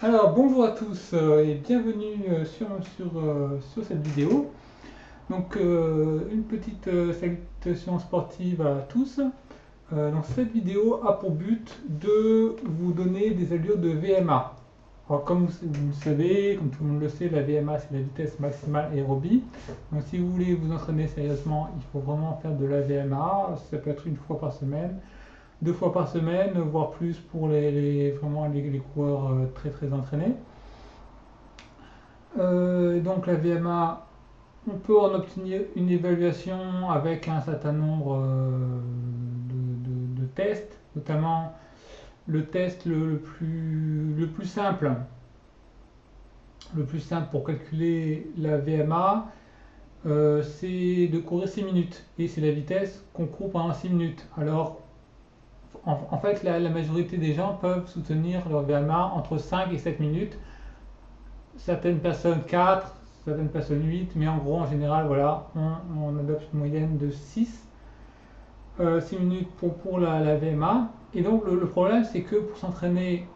Alors bonjour à tous et bienvenue sur cette vidéo. Donc une petite salutation sportive à tous. Donc cette vidéo a pour but de vous donner des allures de VMA. Alors comme vous le savez, comme tout le monde le sait, la VMA c'est la vitesse maximale aérobie. Donc si vous voulez vous entraîner sérieusement, il faut vraiment faire de la VMA. Ça peut être une fois par semaine, deux fois par semaine, voire plus pour vraiment les coureurs très très entraînés. Donc la VMA, on peut en obtenir une évaluation avec un certain nombre de tests, notamment le test le plus simple pour calculer la VMA, c'est de courir 6 minutes. Et c'est la vitesse qu'on court pendant 6 minutes. Alors, en fait, la majorité des gens peuvent soutenir leur VMA entre 5 et 7 minutes. Certaines personnes 4, certaines personnes 8, mais en gros, en général, voilà, on adopte une moyenne de 6 minutes pour la VMA. Et donc, le problème, c'est que pour s'entraîner,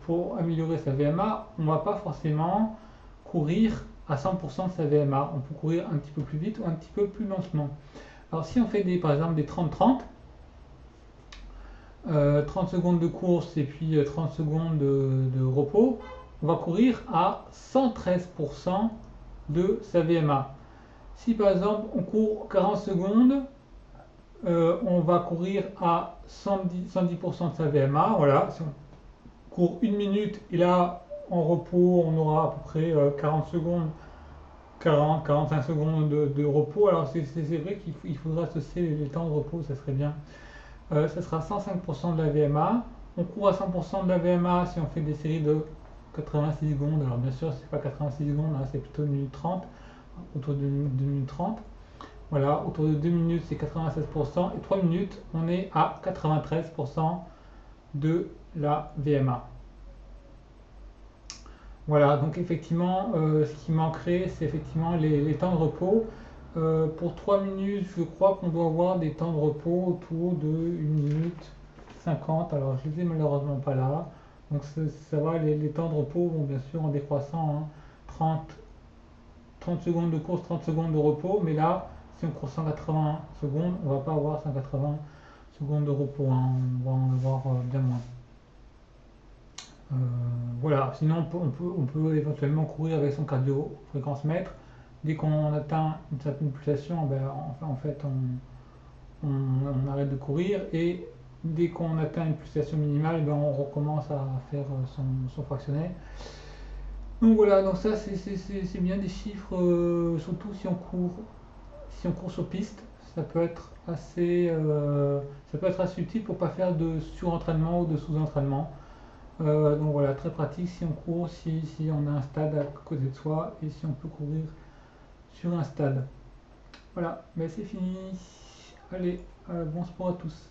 pour améliorer sa VMA, on ne va pas forcément courir à 100% de sa VMA. On peut courir un petit peu plus vite ou un petit peu plus lentement. Alors, si on fait par exemple des 30-30, 30 secondes de course et puis 30 secondes de repos, on va courir à 113% de sa VMA. Si par exemple on court 40 secondes, on va courir à 110% de sa VMA. Voilà, si on court une minute et là en repos on aura à peu près 40 secondes, 40-45 secondes de repos. Alors c'est vrai qu'il faudra associer les temps de repos, ça serait bien. Ça sera 105% de la VMA. On court à 100% de la VMA si on fait des séries de 86 secondes. Alors bien sûr, c'est pas 86 secondes, hein, c'est plutôt 1 minute 30, autour de 2 minutes 30. Voilà, autour de 2 minutes, c'est 96%. Et 3 minutes, on est à 93% de la VMA. Voilà, donc effectivement, ce qui manquerait, c'est effectivement les temps de repos. Pour 3 minutes, je crois qu'on doit avoir des temps de repos autour de 1 minute 50. Alors, je ne les ai malheureusement pas là. Donc, ça va, les temps de repos vont bien sûr en décroissant, hein. 30 secondes de course, 30 secondes de repos. Mais là, si on court 180 secondes, on ne va pas avoir 180 secondes de repos, hein. On va en avoir bien moins. Euh, voilà, sinon on peut éventuellement courir avec son cardio fréquence mètre. Dès qu'on atteint une certaine pulsation, ben, en fait on arrête de courir et dès qu'on atteint une pulsation minimale, ben, on recommence à faire son fractionné. Donc voilà, donc ça c'est bien des chiffres, surtout si on court sur piste, ça peut être assez utile pour pas faire de surentraînement ou de sous-entraînement. Donc voilà, très pratique si on court, si on a un stade à côté de soi et si on peut courir sur un stade. Voilà, mais c'est fini. Allez, bon sport à tous.